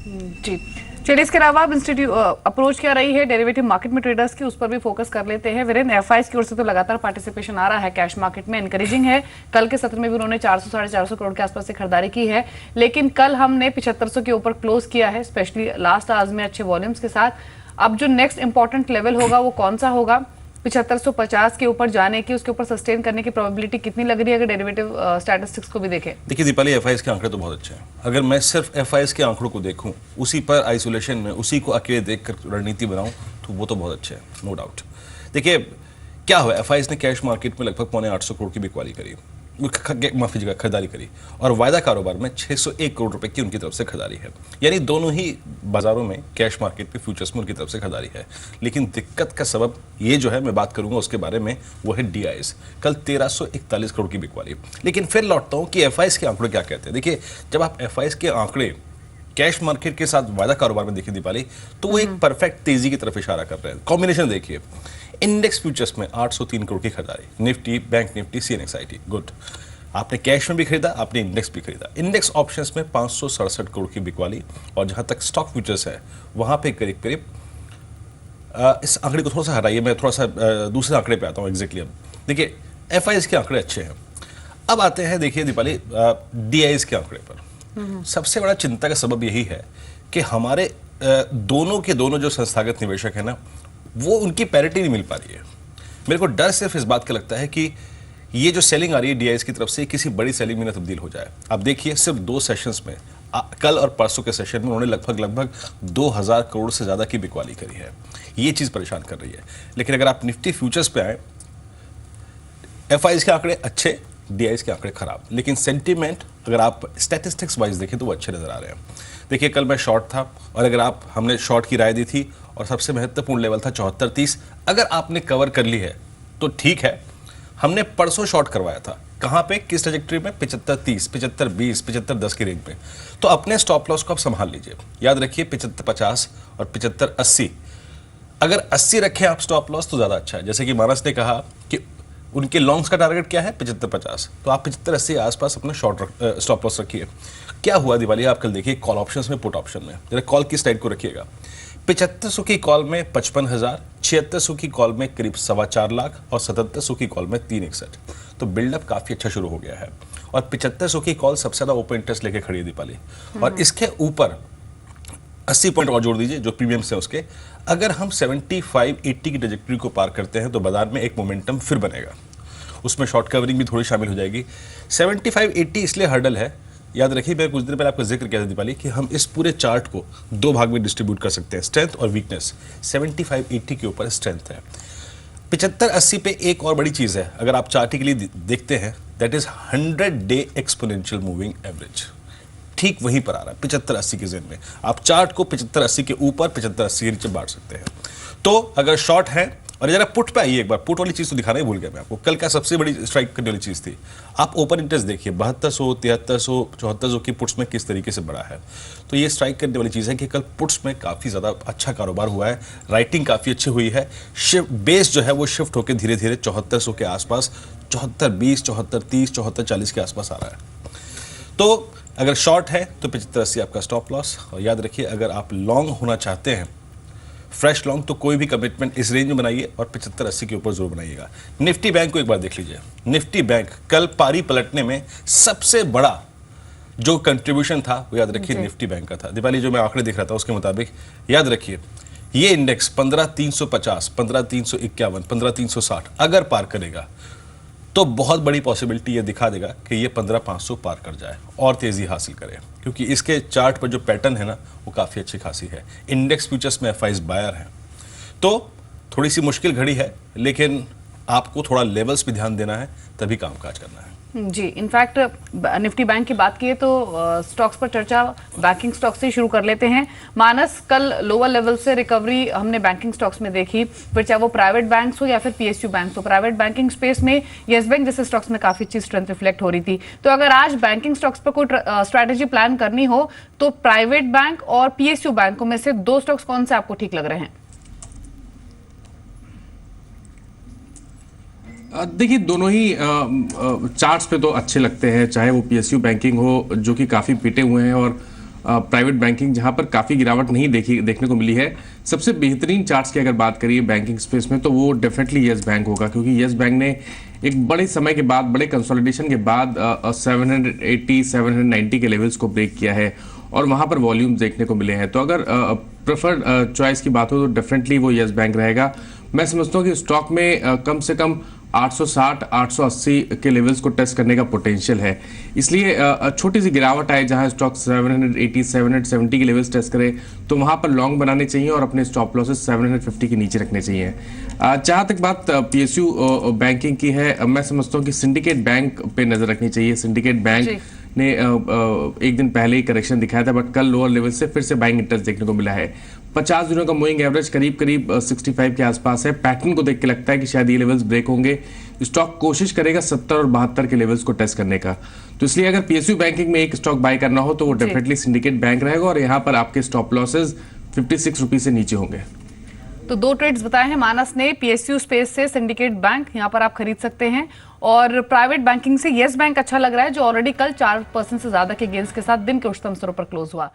जी, चलिए इसके अलावा अब इंस्टीट्यूट अप्रोच क्या रही है डेरिवेटिव मार्केट में ट्रेडर्स की, उस पर भी फोकस कर लेते हैं। वीरेंद्र, एफआईज की ओर से तो लगातार पार्टिसिपेशन आ रहा है कैश मार्केट में, एनकरेजिंग है। कल के सत्र में भी उन्होंने 400 साढ़े 400 करोड़ के आसपास से खरीदारी की है, लेकिन कल हमने 7500 के ऊपर क्लोज किया है, स्पेशली लास्ट आवर्स में अच्छे वॉल्यूम्स के साथ। अब जो नेक्स्ट इंपॉर्टेंट लेवल होगा वो कौन सा होगा? 7550 के ऊपर जाने की, उसके ऊपर सस्टेन करने की प्रोबेबिलिटी कितनी लग रही है अगर डेरिवेटिव स्टैटिस्टिक्स को भी देखें? देखिए दीपाली, एफआईएस के आंकड़े तो बहुत अच्छे हैं। अगर मैं सिर्फ एफआईएस के आंकड़ों को देखूं, उसी पर आइसोलेशन में उसी को अकेले देखकर रणनीति बनाऊं, तो वो तो बहुत अच्छे हैं, नो डाउट। देखिए क्या हुआ, एफआईएस ने कैश मार्केट में लगभग 850 करोड़ की बिकवाली करी, माफी जगह खरीदारी करी, और वायदा कारोबार में 601 करोड़ रुपए की उनकी तरफ से खरीदारी है। यानी दोनों ही बाजारों में, कैश मार्केट पे, फ्यूचर्स में उनकी तरफ से खरीदारी है। लेकिन दिक्कत का सबब ये जो है, मैं बात करूंगा उसके बारे में, वो है डीआईएस। कल 1341 करोड़ की बिकवाली। लेकिन फिर लौटता हूं कि एफआईएस के आंकड़े क्या कहते हैं। देखिए, जब आप एफआईएस के आंकड़े कैश मार्केट के साथ वायदा कारोबार में देखिए दीपाली, तो वो एक परफेक्ट तेजी की तरफ इशारा कर रहे हैं। कॉम्बिनेशन देखिए, इंडेक्स फ्यूचर्स में 803 करोड़ की खरीदारी, निफ्टी, बैंक निफ्टी, सीएनएक्सआईटी, गुड। आपने कैश में भी खरीदा, आपने इंडेक्स भी खरीदा। इंडेक्स ऑप्शंस में 567 करोड़ की बिकवाली, और जहां तक स्टॉक फ्यूचर्स है वहां पे करीब करीब, इस आंकड़े को थोड़ा सा हटाइए, मैं थोड़ा सा दूसरे आंकड़े पे आता हूं एग्जैक्टली। अब देखिए, एफआईएस के आंकड़े अच्छे हैं। अब आते हैं देखिए दीपाली डीआईएस के आंकड़े पर। सबसे बड़ा चिंता का सबब यही है कि हमारे दोनों के दोनों जो संस्थागत निवेशक है ना, वो उनकी पैरिटी नहीं मिल पा रही है। मेरे को डर सिर्फ इस बात का लगता है कि ये जो सेलिंग आ रही है डीआईएस की तरफ से, किसी बड़ी सेलिंग में ना तब्दील हो जाए। आप देखिए, सिर्फ 2 सेशंस में, कल और परसों के सेशन में उन्होंने लगभग 2000 करोड़ से ज्यादा की बिकवाली करी है। ये चीज परेशान कर रही है। लेकिन अगर आप निफ्टी फ्यूचर्स पे आए, एफआईएस के आंकड़े अच्छे, डीआईएस के आंकड़े खराब, लेकिन सेंटीमेंट अगर आप स्टैटिस्टिक्स वाइज देखें तो वो अच्छे नजर आ रहे हैं। देखिए, कल मैं शॉर्ट था, और अगर हमने शॉर्ट की राय दी थी, और सबसे महत्वपूर्ण लेवल था 74.30। अगर आपने कवर कर ली है तो ठीक है। हमने परसों शॉर्ट करवाया था, कहां पे, किस ट्रैजेक्टरी में? 75.30, 75.20, 75.10 की रेंज पे। तो अपने स्टॉप लॉस को आप संभाल लीजिए। याद रखिए 75.50 और 75.80। अगर 80 रखें आप स्टॉप लॉस तो ज्यादा अच्छा है। जैसे कि मानस ने कहा कि उनके लॉन्ग्स का टारगेट क्या है, 75.50, तो आप 75-80 के आसपास अपना स्टॉप लॉस रखिए। क्या हुआ दिवाली, आप कल देखिए कॉल ऑप्शंस में, पुट ऑप्शन में, जरा कॉल की साइड को रखिएगा। 7500 की कॉल में 55,000, 7600 की कॉल में करीब 4.25 लाख, और 7700 की कॉल में 361। तो बिल्डअप काफी अच्छा शुरू हो गया है, और 7500 की कॉल सबसे ज्यादा ओपन इंटरेस्ट लेके खड़ी है दीपाली। और इसके ऊपर 80 पॉइंट और जोड़ दीजिए जो प्रीमियम से उसके। अगर हम 75-80 की ट्रैजेक्टरी को पार करते हैं तो बाजार में एक मोमेंटम फिर बनेगा, उसमें शॉर्ट कवरिंग भी थोड़ी शामिल हो जाएगी। 75-80 इसलिए हर्डल है, याद रखिए, मैं कुछ दिन पहले आपको जिक्र किया था दीपाली, कि हम इस पूरे चार्ट को 2 भाग में डिस्ट्रीब्यूट कर सकते हैं, स्ट्रेंथ और वीकनेस। 75-80 के ऊपर स्ट्रेंथ है। 75-80 पे एक और बड़ी चीज है, अगर आप चार्ट के लिए देखते हैं, दैट इज 100-डे एक्सपोनेंशियल मूविंग एवरेज। ठीक वहीं पर आ रहा है 75-80 के जोन में। आप चार्ट को 75-80 के ऊपर, 75-80 के नीचे बांट सकते हैं। तो अगर शॉर्ट है, और जरा पुट पे आइए एक बार, पुट वाली चीज तो दिखाना ही भूल गया मैं आपको। कल का सबसे बड़ी स्ट्राइक करने वाली चीज थी, आप ओपन इंटरेस्ट देखिए, 7200, 7300, 7400 की पुट्स में किस तरीके से बढ़ा है। तो ये स्ट्राइक करने वाली चीज है कि कल पुट्स में काफी ज्यादा अच्छा कारोबार हुआ है, राइटिंग काफी अच्छी हुई है। बेस जो है वो शिफ्ट होकर धीरे धीरे 7400 के आसपास, 7420, 7430, 7440 के आसपास आ रहा है। तो अगर शॉर्ट है तो 75-80 आपका स्टॉप लॉस। और याद रखिए, अगर आप लॉन्ग होना चाहते हैं, फ्रेश लॉन्ग, तो कोई भी कमिटमेंट इस रेंज में बनाइए, और 75-80 के ऊपर जरूर बनाइएगा। निफ्टी बैंक को एक बार देख लीजिए। निफ्टी बैंक कल पारी पलटने में सबसे बड़ा जो कंट्रीब्यूशन था, वो याद रखिए निफ्टी बैंक का था। दीपाली, जो मैं आंकड़े दिख रहा था उसके मुताबिक, याद रखिए ये इंडेक्स 15,350, 15,351, 15,360 अगर पार करेगा तो बहुत बड़ी पॉसिबिलिटी ये दिखा देगा कि ये 15,500 पार कर जाए और तेजी हासिल करे, क्योंकि इसके चार्ट पर जो पैटर्न है ना, वो काफी अच्छी खासी है। इंडेक्स फ्यूचर्स में एफआईएस बायर है, तो थोड़ी सी मुश्किल घड़ी है, लेकिन आपको थोड़ा लेवल्स पे ध्यान देना है, तभी कामकाज करना है। जी, इनफैक्ट निफ्टी बैंक की बात किए तो स्टॉक्स पर चर्चा बैंकिंग स्टॉक्स से शुरू कर लेते हैं। मानस, कल लोअर लेवल से रिकवरी हमने बैंकिंग स्टॉक्स में देखी, फिर चाहे वो प्राइवेट बैंक्स हो या फिर पीएसयू बैंक हो। प्राइवेट बैंकिंग स्पेस में येस बैंक जैसे स्टॉक्स में काफी अच्छी स्ट्रेंथ रिफ्लेक्ट हो रही थी। तो अगर आज बैंकिंग स्टॉक्स पर कोई स्ट्रैटेजी प्लान करनी हो तो प्राइवेट बैंक और पीएसयू बैंकों में से 2 स्टॉक्स कौन से आपको ठीक लग रहे हैं? देखिए, दोनों ही चार्ट्स पे तो अच्छे लगते हैं, चाहे वो पीएसयू बैंकिंग हो जो कि काफ़ी पिटे हुए हैं और प्राइवेट बैंकिंग, जहां पर काफ़ी गिरावट नहीं देखने को मिली है। सबसे बेहतरीन चार्ट्स की अगर बात करिए बैंकिंग स्पेस में, तो वो डेफिनेटली येस बैंक होगा, क्योंकि येस बैंक ने एक बड़े समय के बाद, बड़े कंसोलिडेशन के बाद 780 790 के लेवल्स को ब्रेक किया है और वहां पर वॉल्यूम्स देखने को मिले हैं। तो अगर प्रेफर्ड चॉइस की बात हो तो डेफिनेटली वो येस बैंक रहेगा। मैं समझता हूँ कि स्टॉक में कम से कम 860 880 के लेवल्स को टेस्ट करने का पोटेंशियल है, इसलिए छोटी सी गिरावट आए जहां स्टॉक 780 770 के लेवल्स टेस्ट करे तो वहां पर लॉन्ग बनाने चाहिए और अपने स्टॉप लॉसेस 750 के नीचे रखने चाहिए। जहां तक बात पीएसयू बैंकिंग की है, मैं समझता हूं कि सिंडिकेट बैंक पे नजर रखनी चाहिए। सिंडिकेट बैंक ने एक दिन पहले ही करेक्शन दिखाया था, बट कल लोअर लेवल से फिर से बाइंग इंटरेस्ट देखने को मिला है। 50 दिनों का मूविंग एवरेज करीब 65 के आसपास है। पैटर्न को देख के लगता है कि शायद ये लेवल्स ब्रेक होंगे। स्टॉक कोशिश करेगा 70 और 72 के लेवल्स को टेस्ट करने का। तो इसलिए अगर पीएसयू बैंकिंग में एक स्टॉक बाय करना हो तो वो डेफिनेटली सिंडिकेट बैंक रहेगा और यहाँ पर आपके स्टॉप लॉसेज 56 रुपीज से नीचे होंगे। तो 2 ट्रेड्स बताए हैं मानस ने, पीएसयू स्पेस से सिंडिकेट बैंक, यहां पर आप खरीद सकते हैं, और प्राइवेट बैंकिंग से येस बैंक अच्छा लग रहा है, जो ऑलरेडी कल 4% से ज्यादा के गेंस के साथ दिन के उच्चतम स्तरों पर क्लोज हुआ।